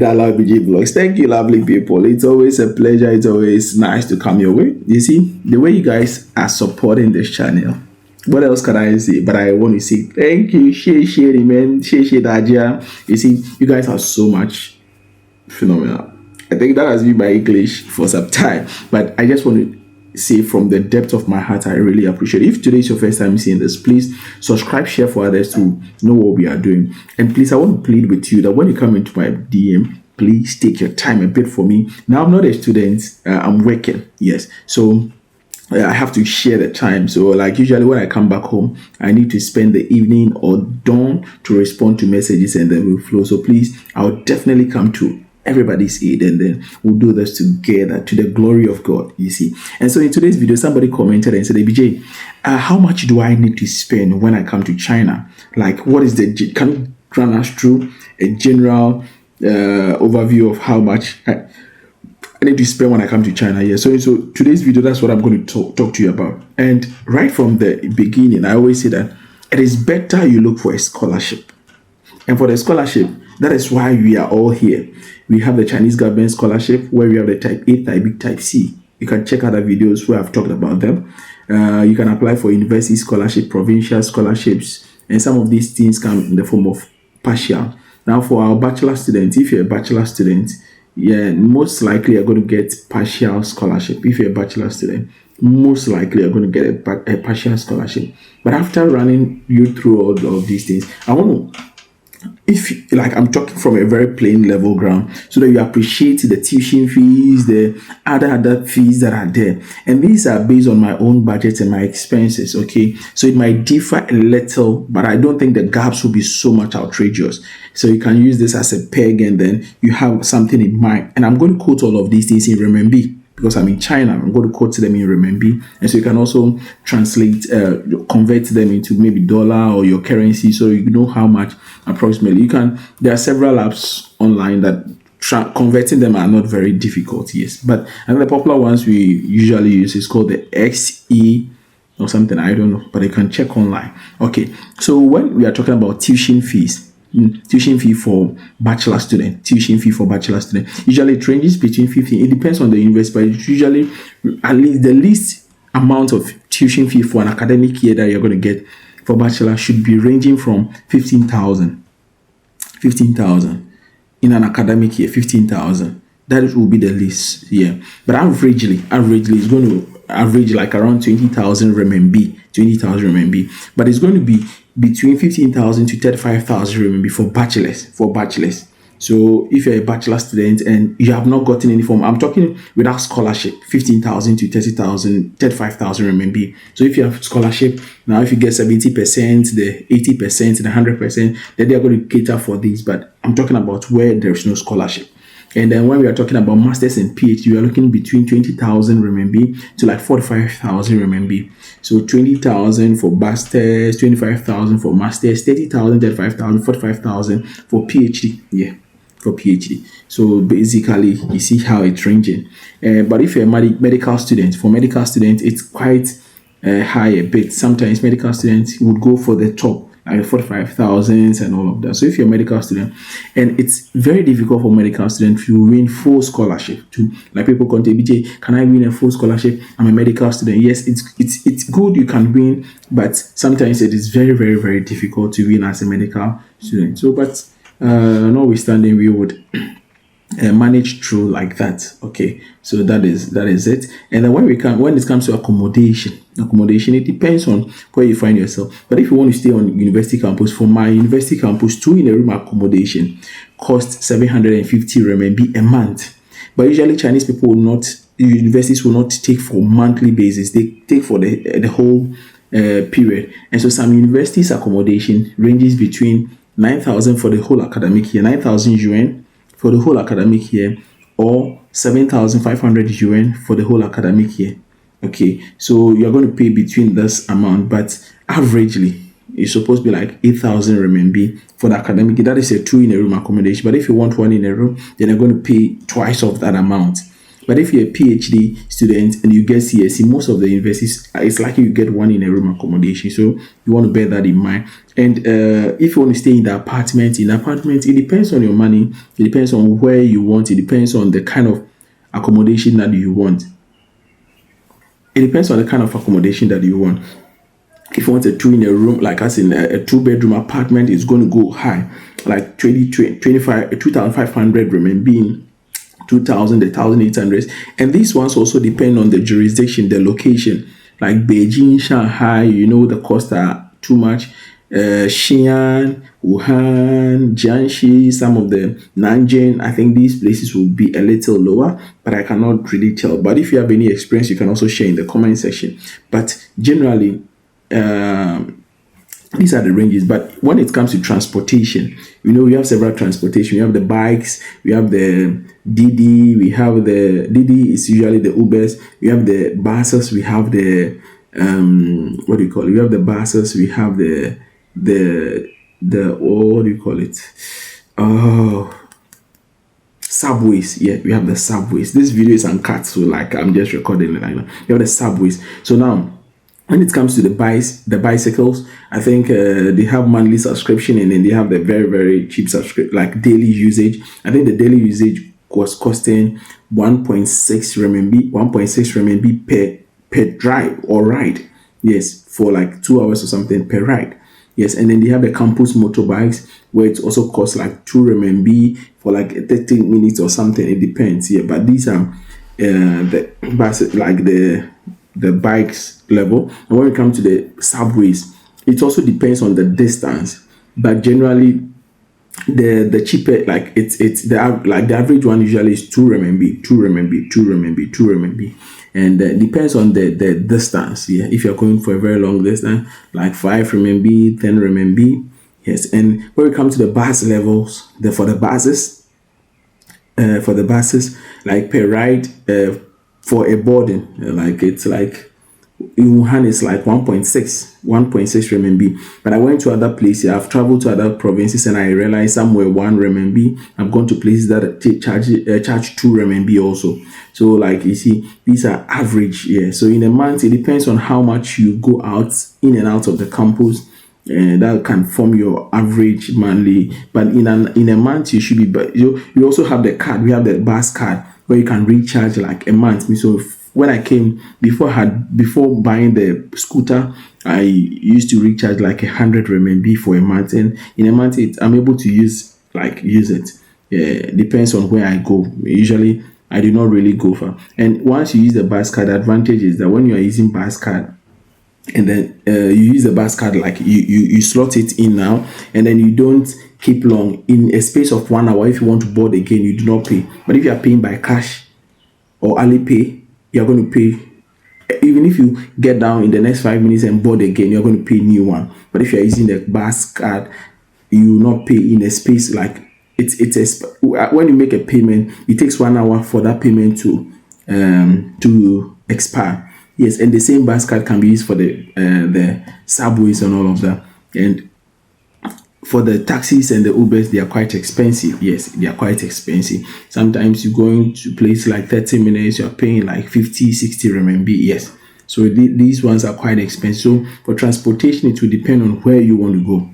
that LBG Vlogs. Thank you, lovely people. It's always a pleasure. It's always nice to come your way. You see, the way you guys are supporting this channel. What else can I say? But I want to say thank you. Share, man. Share, Dajia. You see, you guys are so much phenomenal. I think that has been my English for some time. But I just want to say from the depth of my heart, I really appreciate it. If today is your first time seeing this, please subscribe, share for others to know what we are doing. And please, I want to plead with you that when you come into my DM, please take your time a bit for me. Now, I'm not a student, I'm working, yes. So I have to share the time. So like usually when I come back home, I need to spend the evening or dawn to respond to messages and then we'll flow. So please, I'll definitely come to everybody's aid and then we'll do this together to the glory of God, you see. And so in today's video, somebody commented and said, BJ, how much do I need to spend when I come to China? Like, what is the, can you run us through a general overview of how much I need to spend when I come to China? Yeah, so today's video, that's what I'm going to talk to you about. And right from the beginning, I always say that it is better you look for a scholarship. And for the scholarship, that is why we are all here. We have the Chinese government scholarship where we have the type A, type B, type C. You can check other videos where I've talked about them. You can apply for university scholarship, provincial scholarships, and some of these things come in the form of partial. Now, for our bachelor students, if you're a bachelor student, yeah, most likely you're going to get partial scholarship. If you're a bachelor student, most likely you're going to get a partial scholarship. But after running you through all of these things, I want to, if like I'm talking from a very plain level ground so that you appreciate the tuition fees, the other fees that are there, and these are based on my own budget and my expenses. Okay, so it might differ a little, but I don't think the gaps will be so much outrageous, so you can use this as a peg and then you have something in mind. And I'm going to quote all of these things in renminbi because I'm in China. I'm going to quote them in renminbi, and so you can also translate, convert them into maybe dollar or your currency, so you know how much approximately. You can. There are several apps online that converting them are not very difficult. Yes, but another popular ones we usually use is called the XE or something. I don't know, but you can check online. Okay, so when we are talking about tuition fees. Tuition fee for bachelor student, usually it ranges between 15. It depends on the university, but it's usually at least the least amount of tuition fee for an academic year that you're going to get for bachelor should be ranging from 15,000 in an academic year. 15,000, that will be the least. Yeah, but averagely it's going to average like around 20,000 renminbi, but it's going to be between 15,000 to 35,000 renminbi for bachelors. So if you're a bachelor student and you have not gotten any form, I'm talking without scholarship, 15,000 to 30,000, 35,000 renminbi. So if you have scholarship, now if you get 70%, the 80%, the 100%, then they are going to cater for this. But I'm talking about where there's no scholarship. And then when we are talking about masters and PhD, we are looking between 20,000 renminbi to like 45,000 renminbi. So 20,000 for masters, 25,000 for masters, 30,000, 35,000, 45,000 for PhD. Yeah, for PhD. So basically, you see how it's ranging. But if you're a medical student, for medical students, it's quite high a bit. Sometimes medical students would go for the top, like 45,000 and all of that. So if you're a medical student, and it's very difficult for medical students to win full scholarship too. Like people come to BJ, can I win a full scholarship? I'm a medical student. Yes, it's good you can win, but sometimes it is very, very, very difficult to win as a medical student. So, but notwithstanding, we would manage through like that. Okay, so that is it. And then when it comes to accommodation, it depends on where you find yourself. But if you want to stay on university campus, for my university campus, 2 in a room accommodation costs 750 renminbi a month. But usually Chinese people universities will not take for monthly basis. They take for the whole period. And so some universities accommodation ranges between 9,000 for the whole academic year, 9,000 yuan for the whole academic year, or 7,500 yuan for the whole academic year. Okay, so you're going to pay between this amount, but averagely it's supposed to be like 8,000 renminbi for the academic year. That is a 2 in a room accommodation. But if you want 1 in a room, then you're going to pay twice of that amount. But if you're a PhD student and you get CSC, most of the universities, it's likely you get one in a room accommodation. So you want to bear that in mind. And if you want to stay in the apartment, it depends on your money. It depends on where you want. It depends on the kind of accommodation that you want. It depends on the kind of accommodation that you want. If you want a two in a room, like us in a two-bedroom apartment, it's going to go high, like 25, 2,500 RMB, 2,000, 1,800. And these ones also depend on the jurisdiction, the location. Like Beijing, Shanghai, the costs are too much. Xi'an, Wuhan, Jiangxi, some of the Nanjing, I think these places will be a little lower, but I cannot really tell. But if you have any experience, you can also share in the comment section. But generally, these are the ranges. But when it comes to transportation, we have several transportation. We have the bikes, we have the Didi, we have the Didi is usually the Ubers, we have the buses, we have the what do you call it? We have the buses, we have the what do you call it? Subways. Yeah, we have the subways. This video is uncut, so like I'm just recording it right now. You have the subways. So now, when it comes to the bicycles, I think they have monthly subscription, and then they have the very, very cheap subscription, like daily usage. I think the daily usage was costing 1.6 RMB per drive or ride. Yes, for like 2 hours or something per ride. Yes, and then they have the campus motorbikes where it also costs like 2 RMB for like 30 minutes or something. It depends. Yeah, but these are the buses, like the bikes level. And when we come to the subways, it also depends on the distance, but generally the cheaper, like it's the average one usually is 2 RMB, 2 RMB, 2 RMB, 2 RMB, and depends on the distance. Yeah, if you're going for a very long distance, like 5 RMB, 10 RMB. Yes, and when we come to the bus levels, for the buses, like per ride, for a boarding, like it's like in Wuhan it's like 1.6 RMB. But I went to other places. I've traveled to other provinces, and I realized somewhere 1 RMB. I've gone to places that charge 2 RMB also. So like you see, these are average. Yeah. So in a month, it depends on how much you go out in and out of the campus. And that can form your average monthly. But in a month, you should be. But you also have the card. We have the bus card where you can recharge like a month. So when I came before buying the scooter, I used to recharge like 100 RMB for a month, and in a month I'm able to use it. Yeah, depends on where I go. Usually I do not really go far. And once you use the bus card, the advantage is that when you are using bus card, and then you use the bus card, like you slot it in now, and then you don't keep long in a space of 1 hour. If you want to board again, you do not pay. But if you are paying by cash or Alipay, you're going to pay. Even if you get down in the next 5 minutes and board again, you're going to pay new one. But if you're using the bus card, you will not pay in a space like when you make a payment, it takes 1 hour for that payment to expire. Yes, and the same bus card can be used for the subways and all of that. And for the taxis and the Ubers, they are quite expensive. Yes, they are quite expensive. Sometimes you're going to place like 30 minutes, you're paying like 50, 60 RMB. Yes. So these ones are quite expensive. So for transportation, it will depend on where you want to go.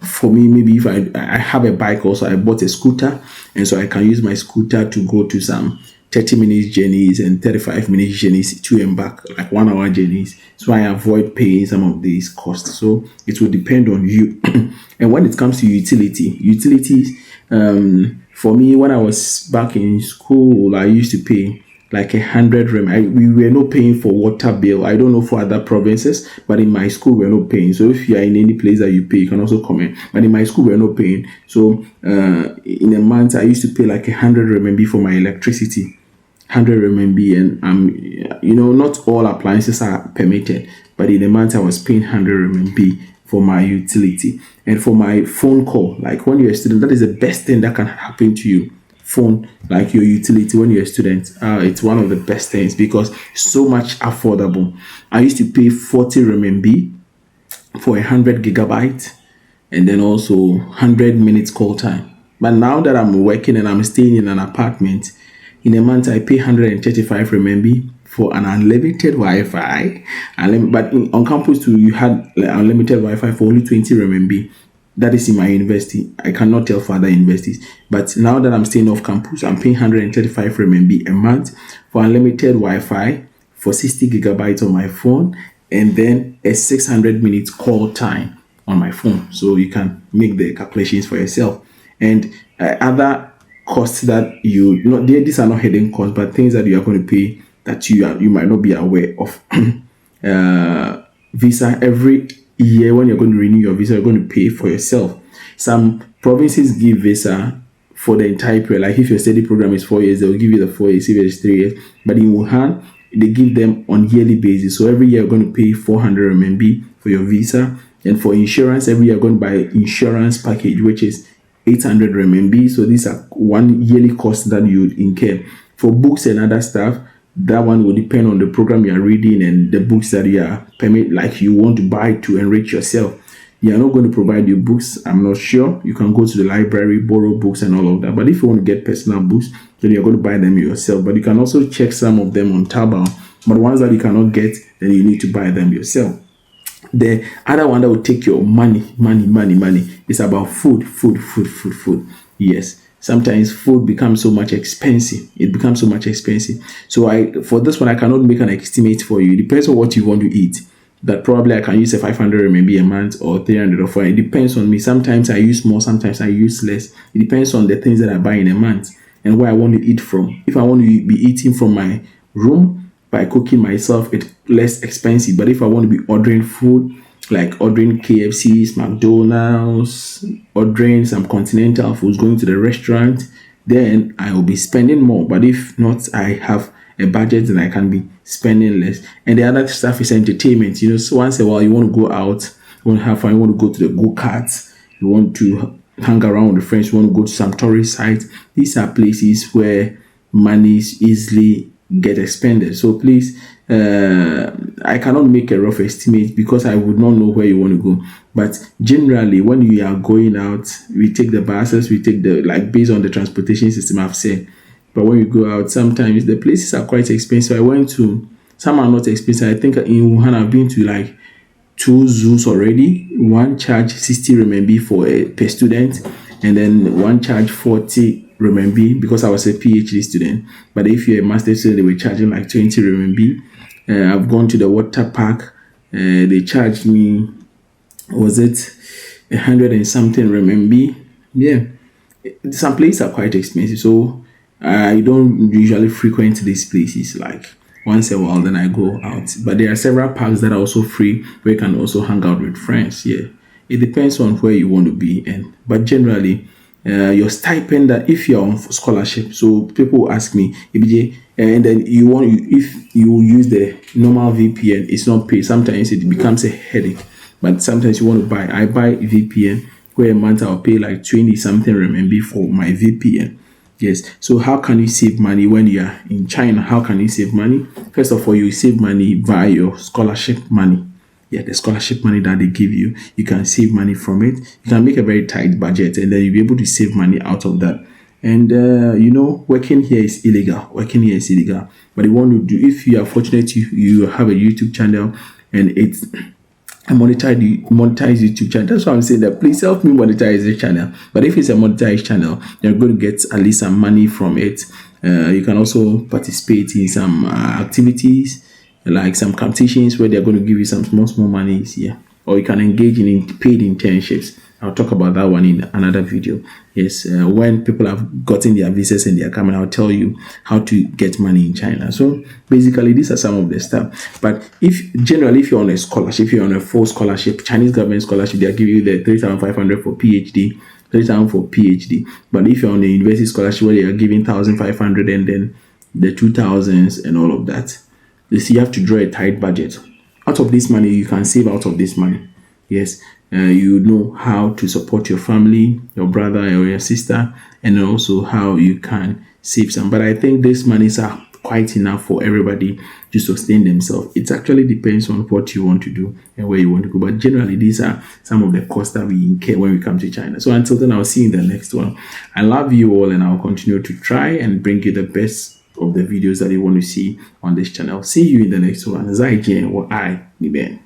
For me, maybe if I have a bike also, I bought a scooter, and so I can use my scooter to go to some 30 minutes journeys and 35 minutes journeys to and back, like 1 hour journeys. So I avoid paying some of these costs. So it will depend on you. And when it comes to utilities, for me, when I was back in school, I used to pay like 100 rem. We were not paying for water bill. I don't know for other provinces, but in my school we're not paying. So if you are in any place that you pay, you can also comment. But in my school we're not paying. So in a month I used to pay like 100 RMB for my electricity. 100 RMB, and not all appliances are permitted, but in a month I was paying 100 RMB for my utility. And for my phone call, like when you're a student, that is the best thing that can happen to you. Phone, like your utility when you're a student, it's one of the best things because it's so much affordable. I used to pay 40 RMB for 100 gigabyte, and then also 100 minutes call time. But now that I'm working and I'm staying in an apartment, In a month, I pay 135 RMB for an unlimited Wi-Fi. But on campus too, you had like unlimited Wi-Fi for only 20 RMB. That is in my university. I cannot tell for other universities. But now that I'm staying off campus, I'm paying 135 RMB a month for unlimited Wi-Fi for 60 gigabytes on my phone, and then a 600 minutes call time on my phone. So you can make the calculations for yourself. And other costs that these are not hidden costs, but things that you are going to pay that you might not be aware of. Visa, every year when you're going to renew your visa, you're going to pay for yourself. Some provinces give visa for the entire period. Like if your study program is 4 years, they'll give you the 4 years. If it's 3 years, but in Wuhan, they give them on yearly basis. So every year you're going to pay 400 RMB for your visa. And for insurance, every year you're going to buy insurance package, which is 800 RMB. So these are one yearly cost that you would incur. For books and other stuff, that one will depend on the program you are reading and the books that you are like you want to buy to enrich yourself. They are not going to provide you books. I'm not sure. You can go to the library, borrow books and all of that. But if you want to get personal books, then you're going to buy them yourself. But you can also check some of them on Taobao. But the ones that you cannot get, then you need to buy them yourself. The other one that will take your money is about food. Yes. Sometimes food becomes so much expensive. It becomes so much expensive. So for this one, I cannot make an estimate for you. It depends on what you want to eat. That probably I can use a 500 maybe a month or 300 or 400. It depends on me. Sometimes I use more, sometimes I use less. It depends on the things that I buy in a month and where I want to eat from. If I want to be eating from my room by cooking myself, it's less expensive. But if I want to be ordering food, like ordering KFCs, McDonald's, ordering some continental foods, going to the restaurant, then I will be spending more. But if not, I have a budget and I can be spending less. And the other stuff is entertainment. So once in a while you want to go out, you want to have fun, you want to go to the go-karts, you want to hang around with friends, you want to go to some tourist sites. These are places where money is easily get expended. So please, I cannot make a rough estimate because I would not know where you want to go. But generally, when you are going out, we take the buses, we take based on the transportation system I've said. But when you go out, sometimes the places are quite expensive. Some are not expensive. I think in Wuhan, I've been to 2 zoos already. One charge 60 RMB per student, and then one charge 40 RMB because I was a PhD student. But if you're a master student, they were charging 20 RMB. I've gone to the water park. They charged me, was it 100 and something RMB? Yeah, some places are quite expensive, so I don't usually frequent these places. Once a while, then I go out. But there are several parks that are also free where you can also hang out with friends. Yeah, it depends on where you want to be, but generally, your stipend, that if you're on scholarship, so people ask me, EBJ, and then if you use the normal VPN, it's not paid. Sometimes it becomes a headache, but sometimes you want to I buy VPN where a month I'll pay 20 something RMB for my VPN. Yes. So how can you save money when you are in China? How can you save money? First of all, you save money via your scholarship money. Yeah, the scholarship money that they give you, you can save money from it. You can make a very tight budget, and then you'll be able to save money out of that. And working here is illegal. But you want to do, if you are fortunate, you have a YouTube channel and it's a monetize YouTube channel. That's why I'm saying that please help me monetize the channel. But if it's a monetized channel, you're going to get at least some money from it. You can also participate in some activities, like some competitions where they're going to give you some small monies here, or you can engage in paid internships. I'll talk about that one in another video. Yes, when people have gotten their visas and they're coming, I'll tell you how to get money in China. So basically, these are some of the stuff. But if you're on a scholarship, if you're on a full scholarship, Chinese government scholarship, they'll give you the 3,500 for PhD, 3,000 for PhD. But if you're on a university scholarship where they are giving 1,500 and then the 2,000s and all of that, you have to draw a tight budget. Out of this money, you can save out of this money. Yes, you know how to support your family, your brother or your sister, and also how you can save some. But I think these monies are quite enough for everybody to sustain themselves. It actually depends on what you want to do and where you want to go. But generally, these are some of the costs that we incur when we come to China. So until then, I'll see you in the next one. I love you all, and I'll continue to try and bring you the best of the videos that you want to see on this channel. See you in the next one. Zai Jian or I, Niben.